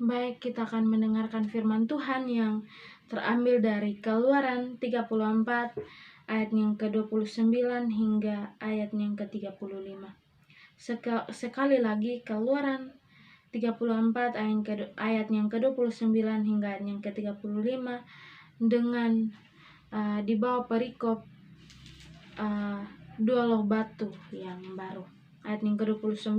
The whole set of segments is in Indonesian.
Baik, kita akan mendengarkan firman Tuhan yang terambil dari Keluaran 34 ayat yang ke-29 hingga ayat yang ke-35. Sekali lagi Keluaran 34 ayat yang ke-29 hingga ayat yang ke-35 dengan di bawah perikop dua loh batu yang baru. Ayat yang ke-29,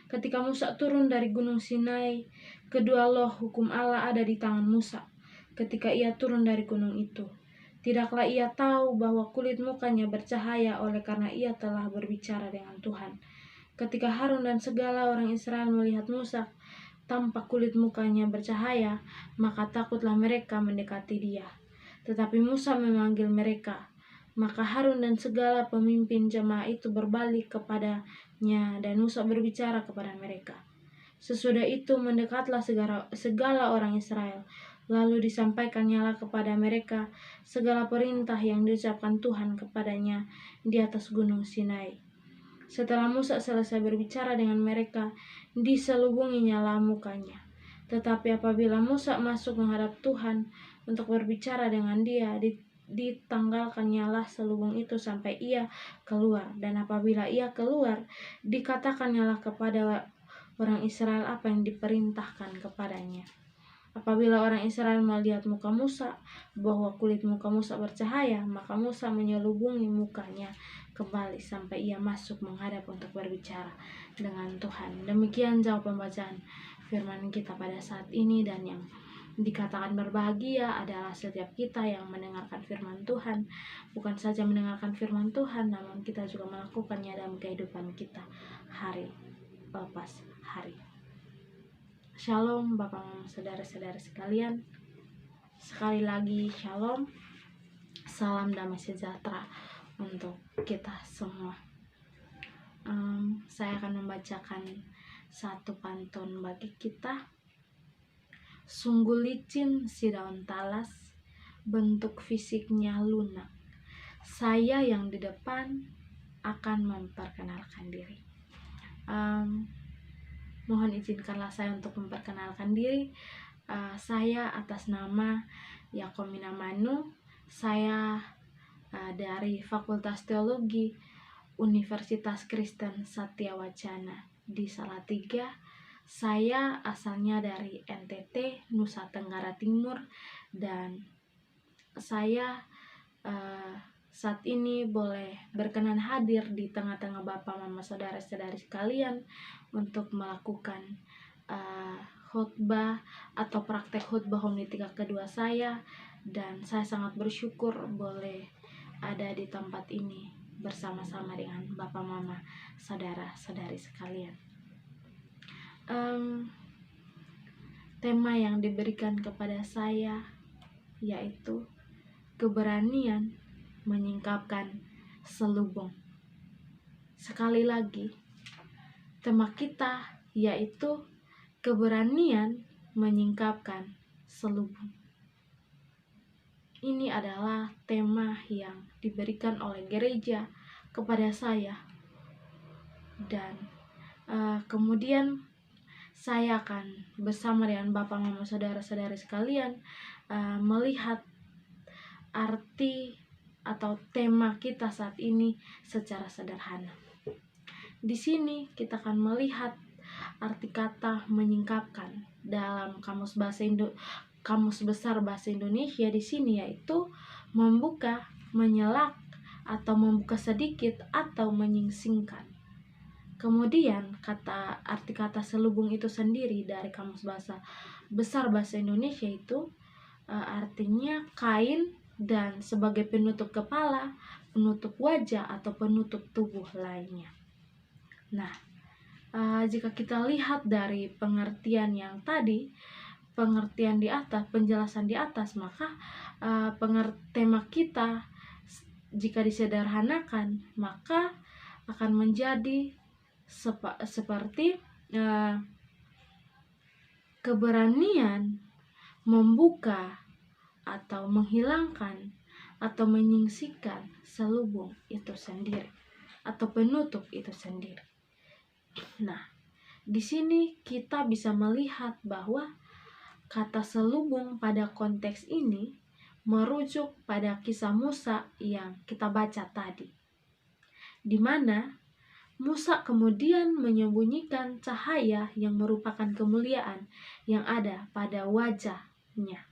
ketika Musa turun dari gunung Sinai, kedua loh hukum Allah ada di tangan Musa. Ketika ia turun dari gunung itu, tidaklah ia tahu bahwa kulit mukanya bercahaya oleh karena ia telah berbicara dengan Tuhan. Ketika Harun dan segala orang Israel melihat Musa, tampak kulit mukanya bercahaya, maka takutlah mereka mendekati dia. Tetapi Musa memanggil mereka. Maka Harun dan segala pemimpin jemaah itu berbalik kepadanya dan Musa berbicara kepada mereka. Sesudah itu mendekatlah segala orang Israel. Lalu disampaikannyalah kepada mereka segala perintah yang diucapkan Tuhan kepadanya di atas gunung Sinai. Setelah Musa selesai berbicara dengan mereka, diselubunginyalah mukanya. Tetapi apabila Musa masuk menghadap Tuhan untuk berbicara dengan dia, ditanggalkannyalah selubung itu sampai ia keluar. Dan apabila ia keluar, dikatakannya kepada orang Israel apa yang diperintahkan kepadanya. Apabila orang Israel melihat muka Musa, bahwa kulit muka Musa bercahaya, maka Musa menyelubungi mukanya kembali sampai ia masuk menghadap untuk berbicara dengan Tuhan. Demikian jauh pembacaan firman kita pada saat ini, dan yang dikatakan berbahagia adalah setiap kita yang mendengarkan firman Tuhan. Bukan saja mendengarkan firman Tuhan, namun kita juga melakukannya dalam kehidupan kita hari lepas hari. Shalom Bapak Mama saudara-saudara sekalian. Sekali lagi shalom. Salam damai sejahtera untuk kita semua. Saya akan membacakan satu pantun bagi kita. Sungguh licin si daun talas, bentuk fisiknya lunak. Saya yang di depan akan memperkenalkan diri. Mohon izinkanlah saya untuk memperkenalkan diri. Saya atas nama Yakomina Manu. Saya dari Fakultas Teologi Universitas Kristen Satya Wacana di Salatiga. Saya asalnya dari NTT, Nusa Tenggara Timur, dan saya saat ini boleh berkenan hadir di tengah-tengah Bapak, Mama, Saudara-saudari sekalian untuk melakukan khotbah atau praktek khotbah homiletika kedua saya, dan saya sangat bersyukur boleh ada di tempat ini bersama-sama dengan Bapak, Mama, Saudara-saudari sekalian. Tema yang diberikan kepada saya yaitu keberanian menyingkapkan selubung. Sekali lagi, tema kita yaitu keberanian menyingkapkan selubung. Ini adalah tema yang diberikan oleh gereja kepada saya, dan kemudian saya akan bersama dengan Bapak, Mama, Saudara-saudari sekalian melihat arti atau tema kita saat ini secara sederhana. Di sini kita akan melihat arti kata menyingkapkan dalam Kamus Besar Bahasa Indonesia di sini, yaitu membuka, menyelak, atau membuka sedikit atau menyingsingkan. Kemudian arti kata selubung itu sendiri dari Kamus Besar Bahasa Indonesia itu artinya kain dan sebagai penutup kepala, penutup wajah, atau penutup tubuh lainnya. Nah, jika kita lihat dari pengertian yang tadi, pengertian di atas, penjelasan di atas, maka tema kita jika disederhanakan maka akan menjadi seperti keberanian membuka atau menghilangkan atau menyingsingkan selubung itu sendiri atau penutup itu sendiri. Nah, Di sini kita bisa melihat bahwa kata selubung pada konteks ini merujuk pada kisah Musa yang kita baca tadi, di mana Musa kemudian menyembunyikan cahaya yang merupakan kemuliaan yang ada pada wajahnya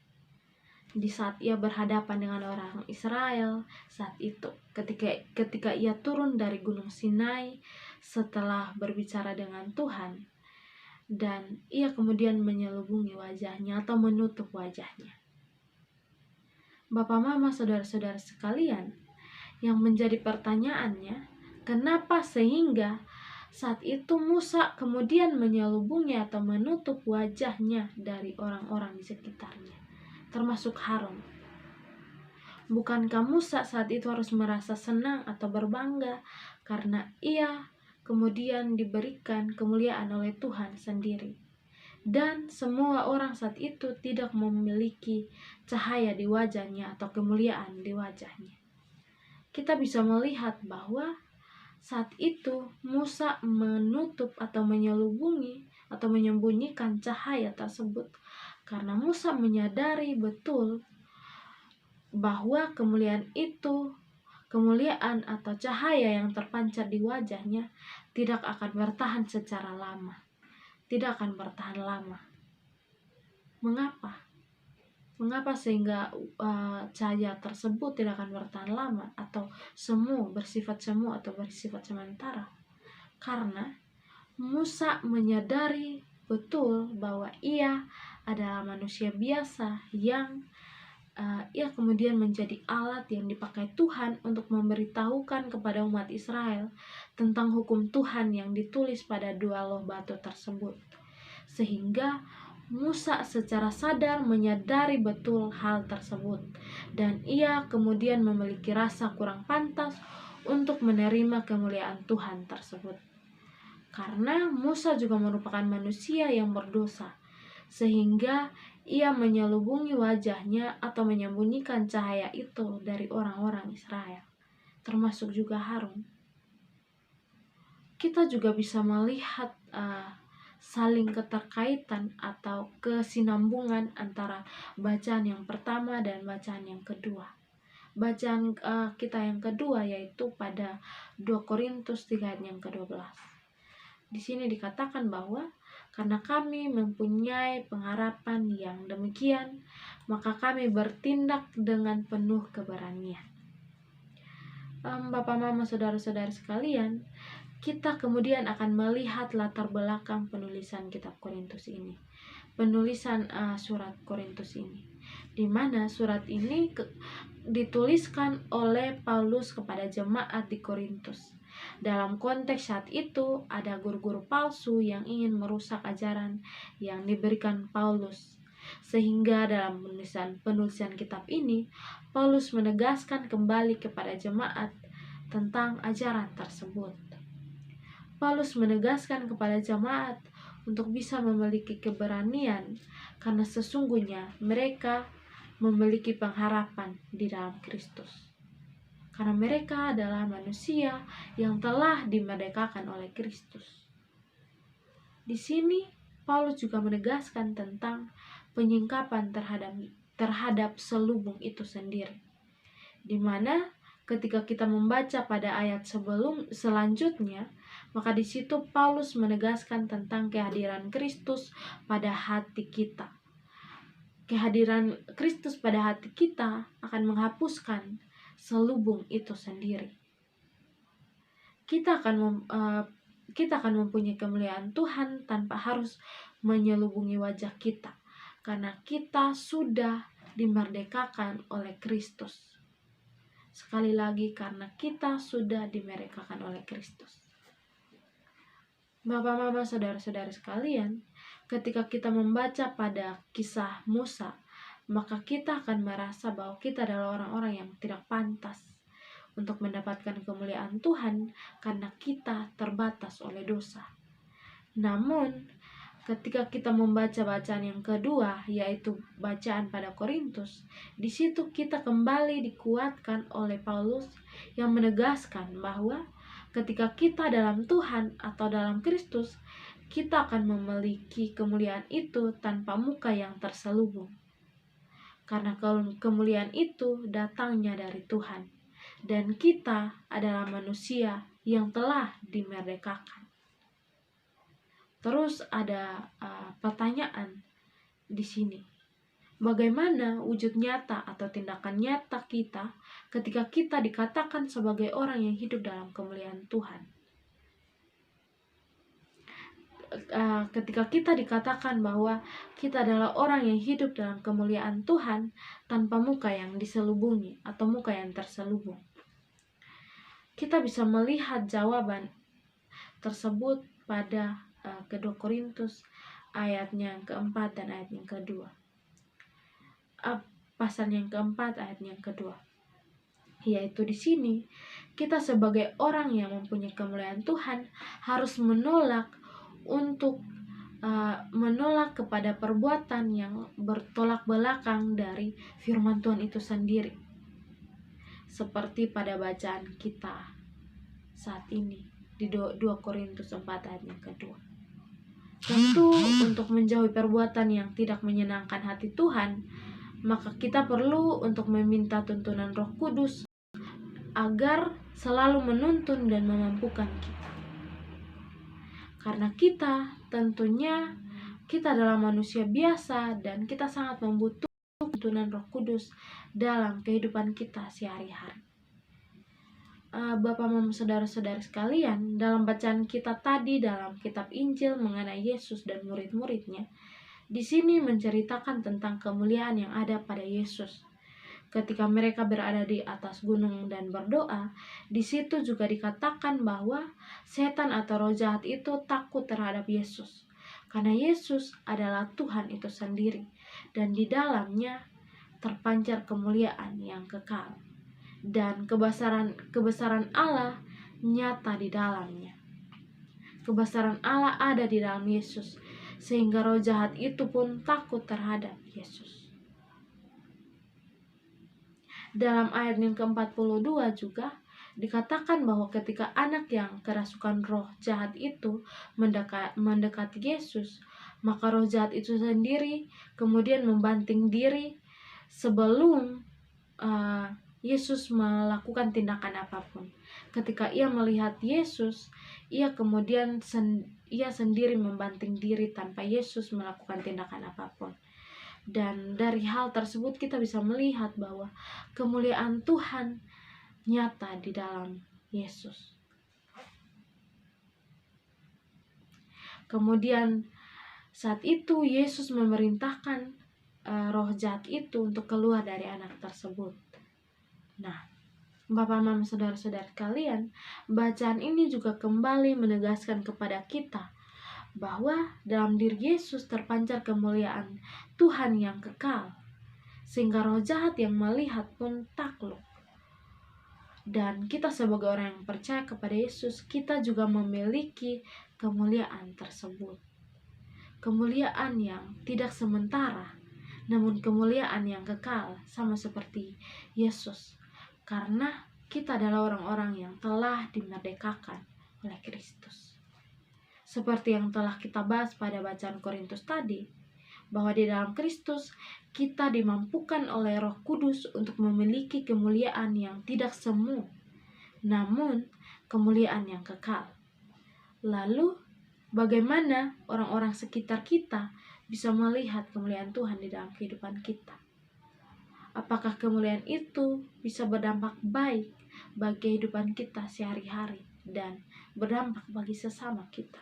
di saat ia berhadapan dengan orang Israel saat itu, ketika ia turun dari Gunung Sinai setelah berbicara dengan Tuhan, dan ia kemudian menyelubungi wajahnya atau menutup wajahnya. Bapak, Mama, saudara-saudara sekalian, yang menjadi pertanyaannya, kenapa sehingga saat itu Musa kemudian menyelubungi atau menutup wajahnya dari orang-orang di sekitarnya, termasuk Harun? Bukankah Musa saat itu harus merasa senang atau berbangga karena ia kemudian diberikan kemuliaan oleh Tuhan sendiri? Dan semua orang saat itu tidak memiliki cahaya di wajahnya atau kemuliaan di wajahnya. Kita bisa melihat bahwa saat itu Musa menutup atau menyelubungi atau menyembunyikan cahaya tersebut karena Musa menyadari betul bahwa kemuliaan atau cahaya yang terpancar di wajahnya tidak akan bertahan secara lama. Tidak akan bertahan lama. Mengapa? Mengapa sehingga cahaya tersebut tidak akan bertahan lama atau bersifat semu atau bersifat sementara? Karena Musa menyadari betul bahwa ia adalah manusia biasa yang ia kemudian menjadi alat yang dipakai Tuhan untuk memberitahukan kepada umat Israel tentang hukum Tuhan yang ditulis pada 2 loh batu tersebut. Sehingga Musa secara sadar menyadari betul hal tersebut, dan ia kemudian memiliki rasa kurang pantas untuk menerima kemuliaan Tuhan tersebut. Karena Musa juga merupakan manusia yang berdosa, sehingga ia menyelubungi wajahnya atau menyembunyikan cahaya itu dari orang-orang Israel, termasuk juga Harun. Kita juga bisa melihat saling keterkaitan atau kesinambungan antara bacaan yang pertama dan bacaan yang kedua. Bacaan kita yang kedua yaitu pada 2 Korintus 3 ayat yang ke-12. Di sini dikatakan bahwa karena kami mempunyai pengharapan yang demikian, maka kami bertindak dengan penuh keberanian. Bapak, Mama, saudara-saudara sekalian, kita kemudian akan melihat latar belakang penulisan kitab Korintus ini, penulisan surat Korintus ini, di mana surat ini dituliskan oleh Paulus kepada jemaat di Korintus. Dalam konteks saat itu ada guru-guru palsu yang ingin merusak ajaran yang diberikan Paulus. Sehingga dalam penulisan kitab ini, Paulus menegaskan kembali kepada jemaat tentang ajaran tersebut. Paulus menegaskan kepada jemaat untuk bisa memiliki keberanian karena sesungguhnya mereka memiliki pengharapan di dalam Kristus. Karena mereka adalah manusia yang telah dimerdekakan oleh Kristus. Di sini Paulus juga menegaskan tentang penyingkapan terhadap selubung itu sendiri, di mana ketika kita membaca pada ayat selanjutnya, maka di situ Paulus menegaskan tentang kehadiran Kristus pada hati kita. Kehadiran Kristus pada hati kita akan menghapuskan selubung itu sendiri. Kita akan mempunyai kemuliaan Tuhan tanpa harus menyelubungi wajah kita, karena kita sudah dimerdekakan oleh Kristus. Sekali lagi, karena kita sudah dimerdekakan oleh Kristus. Bapak, Mama, saudara-saudara sekalian, ketika kita membaca pada kisah Musa, maka kita akan merasa bahwa kita adalah orang-orang yang tidak pantas untuk mendapatkan kemuliaan Tuhan karena kita terbatas oleh dosa. Namun, ketika kita membaca bacaan yang kedua, yaitu bacaan pada Korintus, di situ kita kembali dikuatkan oleh Paulus yang menegaskan bahwa ketika kita dalam Tuhan atau dalam Kristus, kita akan memiliki kemuliaan itu tanpa muka yang terselubung. Karena kemuliaan itu datangnya dari Tuhan, dan kita adalah manusia yang telah dimerdekakan. Terus ada pertanyaan di sini. Bagaimana wujud nyata atau tindakan nyata kita ketika kita dikatakan sebagai orang yang hidup dalam kemuliaan Tuhan? Ketika kita dikatakan bahwa kita adalah orang yang hidup dalam kemuliaan Tuhan tanpa muka yang diselubungi atau muka yang terselubung, kita bisa melihat jawaban tersebut pada kedua Korintus ayatnya yang keempat dan ayat yang kedua. Pasal yang keempat ayat yang kedua, yaitu di sini kita sebagai orang yang mempunyai kemuliaan Tuhan harus menolak kepada perbuatan yang bertolak belakang dari firman Tuhan itu sendiri, seperti pada bacaan kita saat ini di 2 Korintus 4 ayat yang kedua. Tentu untuk menjauhi perbuatan yang tidak menyenangkan hati Tuhan, maka kita perlu untuk meminta tuntunan Roh Kudus agar selalu menuntun dan memampukan kita. Karena tentunya kita adalah manusia biasa dan kita sangat membutuhkan tuntunan Roh Kudus dalam kehidupan kita sehari-hari. Bapak, Mama, saudara-saudara sekalian, dalam bacaan kita tadi dalam kitab Injil mengenai Yesus dan murid-muridnya, di sini menceritakan tentang kemuliaan yang ada pada Yesus. Ketika mereka berada di atas gunung dan berdoa, di situ juga dikatakan bahwa setan atau roh jahat itu takut terhadap Yesus. Karena Yesus adalah Tuhan itu sendiri, dan di dalamnya terpancar kemuliaan yang kekal. Dan kebesaran Allah nyata di dalamnya. Kebesaran Allah ada di dalam Yesus, sehingga roh jahat itu pun takut terhadap Yesus. Dalam ayat yang ke-42 juga dikatakan bahwa ketika anak yang kerasukan roh jahat itu mendekati Yesus, maka roh jahat itu sendiri kemudian membanting diri sebelum Yesus melakukan tindakan apapun. Ketika ia melihat Yesus, ia kemudian ia sendiri membanting diri tanpa Yesus melakukan tindakan apapun. Dan dari hal tersebut kita bisa melihat bahwa kemuliaan Tuhan nyata di dalam Yesus. Kemudian saat itu Yesus memerintahkan roh jahat itu untuk keluar dari anak tersebut. Nah, Bapak, Mama, saudara-saudara kalian, bacaan ini juga kembali menegaskan kepada kita bahwa dalam diri Yesus terpancar kemuliaan Tuhan yang kekal, sehingga roh jahat yang melihat pun takluk. Dan kita sebagai orang yang percaya kepada Yesus, kita juga memiliki kemuliaan tersebut. Kemuliaan yang tidak sementara, namun kemuliaan yang kekal, sama seperti Yesus. Karena kita adalah orang-orang yang telah dimerdekakan oleh Kristus. Seperti yang telah kita bahas pada bacaan Korintus tadi, bahwa di dalam Kristus kita dimampukan oleh Roh Kudus untuk memiliki kemuliaan yang tidak semu, namun kemuliaan yang kekal. Lalu, bagaimana orang-orang sekitar kita bisa melihat kemuliaan Tuhan di dalam kehidupan kita? Apakah kemuliaan itu bisa berdampak baik bagi kehidupan kita sehari-hari dan berdampak bagi sesama kita?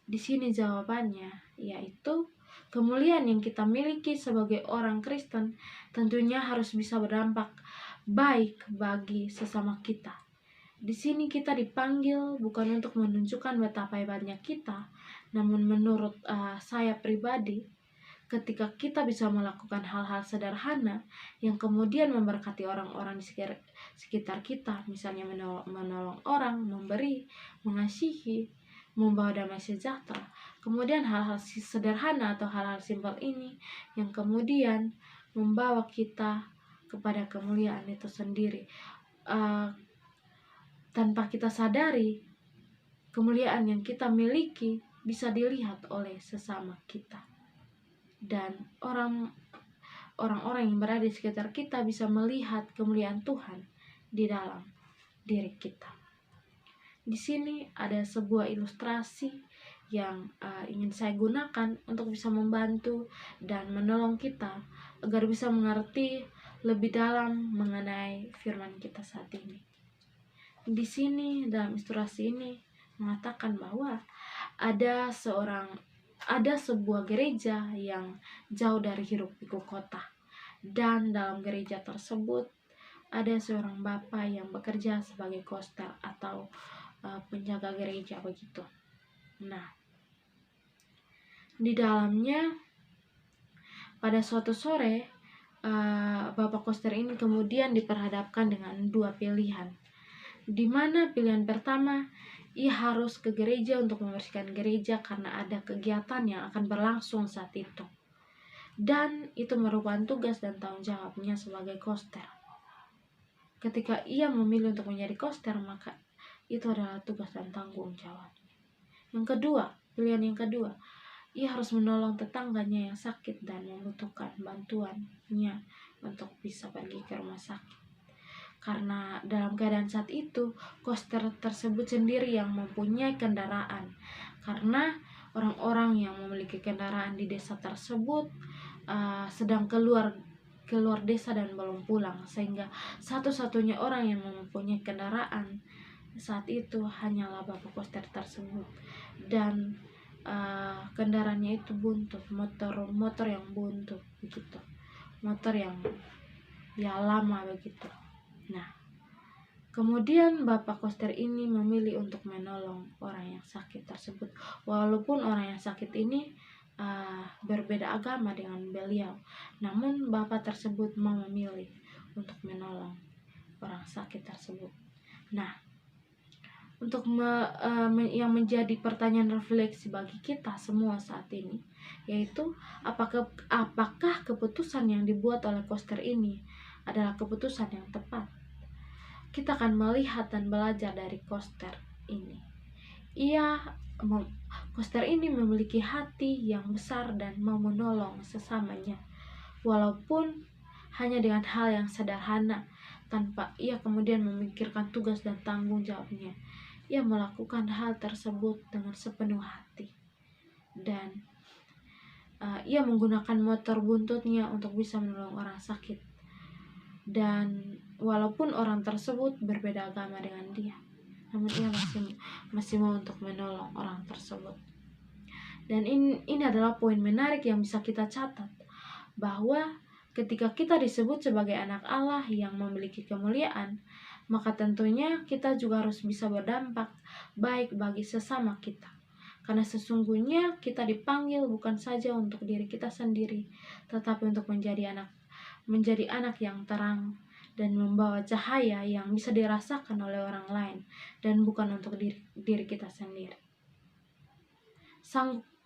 Di sini jawabannya, yaitu kemuliaan yang kita miliki sebagai orang Kristen tentunya harus bisa berdampak baik bagi sesama kita. Di sini kita dipanggil bukan untuk menunjukkan betapa hebatnya kita, namun menurut saya pribadi, ketika kita bisa melakukan hal-hal sederhana yang kemudian memberkati orang-orang di sekitar kita, misalnya menolong orang, memberi, mengasihi, membawa damai sejahtera. Kemudian hal-hal sederhana atau hal-hal simpel ini yang kemudian membawa kita kepada kemuliaan itu sendiri. Tanpa kita sadari, kemuliaan yang kita miliki bisa dilihat oleh sesama kita, dan orang-orang yang berada di sekitar kita bisa melihat kemuliaan Tuhan di dalam diri kita. Di sini ada sebuah ilustrasi yang ingin saya gunakan untuk bisa membantu dan menolong kita agar bisa mengerti lebih dalam mengenai firman kita saat ini. Di sini dalam ilustrasi ini mengatakan bahwa ada sebuah gereja yang jauh dari hiruk pikuk kota, dan dalam gereja tersebut ada seorang bapak yang bekerja sebagai koster atau penjaga gereja begitu. Nah, di dalamnya pada suatu sore bapak koster ini kemudian diperhadapkan dengan dua pilihan, di mana pilihan pertama, ia harus ke gereja untuk membersihkan gereja karena ada kegiatan yang akan berlangsung saat itu, dan itu merupakan tugas dan tanggung jawabnya sebagai koster. Ketika ia memilih untuk menjadi koster, maka itu adalah tugas dan tanggung jawabnya. Pilihan yang kedua, ia harus menolong tetangganya yang sakit dan membutuhkan bantuannya untuk bisa pergi ke rumah sakit. Karena dalam keadaan saat itu, koster tersebut sendiri yang mempunyai kendaraan. Karena orang-orang yang memiliki kendaraan di desa tersebut sedang keluar desa dan belum pulang, sehingga satu-satunya orang yang mempunyai kendaraan saat itu hanyalah bapak koster tersebut, dan kendaraannya itu buntut, motor yang buntut begitu, motor yang lama begitu. Nah, kemudian bapak koster ini memilih untuk menolong orang yang sakit tersebut, walaupun orang yang sakit ini berbeda agama dengan beliau, namun bapak tersebut mau memilih untuk menolong orang sakit tersebut. Nah, untuk yang menjadi pertanyaan refleksi bagi kita semua saat ini, yaitu apakah keputusan yang dibuat oleh koster ini adalah keputusan yang tepat? Kita akan melihat dan belajar dari koster ini. Koster ini memiliki hati yang besar dan mau menolong sesamanya, walaupun hanya dengan hal yang sederhana, tanpa ia kemudian memikirkan tugas dan tanggung jawabnya. Ia melakukan hal tersebut dengan sepenuh hati, dan ia menggunakan motor buntutnya untuk bisa menolong orang sakit, dan walaupun orang tersebut berbeda agama dengan dia, namun ia masih mau untuk menolong orang tersebut. Dan ini adalah poin menarik yang bisa kita catat, bahwa ketika kita disebut sebagai anak Allah yang memiliki kemuliaan, maka tentunya kita juga harus bisa berdampak baik bagi sesama kita. Karena sesungguhnya kita dipanggil bukan saja untuk diri kita sendiri, tetapi untuk menjadi anak yang terang dan membawa cahaya yang bisa dirasakan oleh orang lain, dan bukan untuk diri kita sendiri.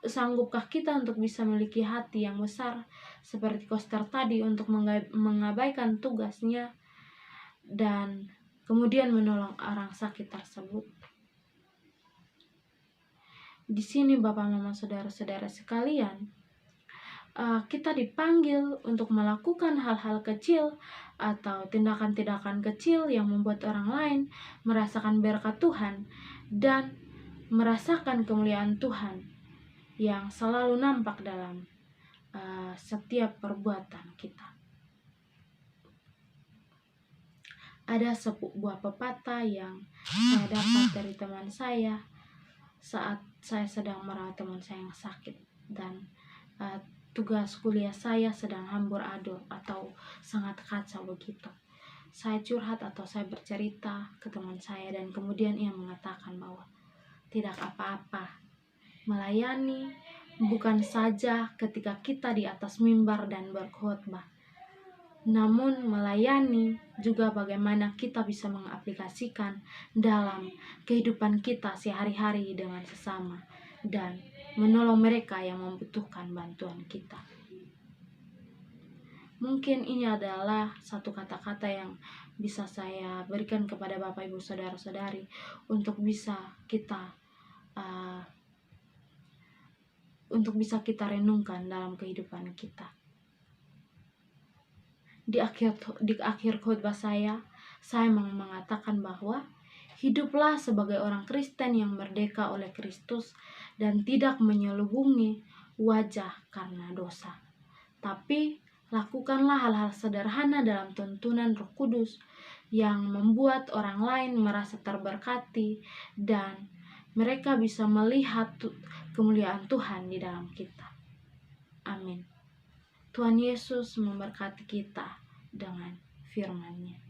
Sanggupkah kita untuk bisa memiliki hati yang besar seperti koster tadi, untuk mengabaikan tugasnya dan kemudian menolong orang sakit tersebut? Di sini Bapak Mama saudara-saudara sekalian, kita dipanggil untuk melakukan hal-hal kecil atau tindakan-tindakan kecil yang membuat orang lain merasakan berkat Tuhan dan merasakan kemuliaan Tuhan yang selalu nampak dalam setiap perbuatan kita. Ada sebuah pepatah yang saya dapat dari teman saya saat saya sedang merawat teman saya yang sakit, dan tugas kuliah saya sedang hambur adul atau sangat kacau begitu. Saya curhat atau saya bercerita ke teman saya, dan kemudian ia mengatakan bahwa tidak apa-apa, melayani bukan saja ketika kita di atas mimbar dan berkhotbah, namun melayani juga bagaimana kita bisa mengaplikasikan dalam kehidupan kita sehari-hari dengan sesama dan menolong mereka yang membutuhkan bantuan kita. Mungkin ini adalah satu kata-kata yang bisa saya berikan kepada Bapak Ibu Saudara-saudari untuk bisa kita untuk bisa kita renungkan dalam kehidupan kita. Di akhir khotbah saya mengatakan bahwa hiduplah sebagai orang Kristen yang merdeka oleh Kristus dan tidak menyelubungi wajah karena dosa. Tapi lakukanlah hal-hal sederhana dalam tuntunan Roh Kudus yang membuat orang lain merasa terberkati dan mereka bisa melihat kemuliaan Tuhan di dalam kita. Amin. Tuhan Yesus memberkati kita dengan firman-Nya.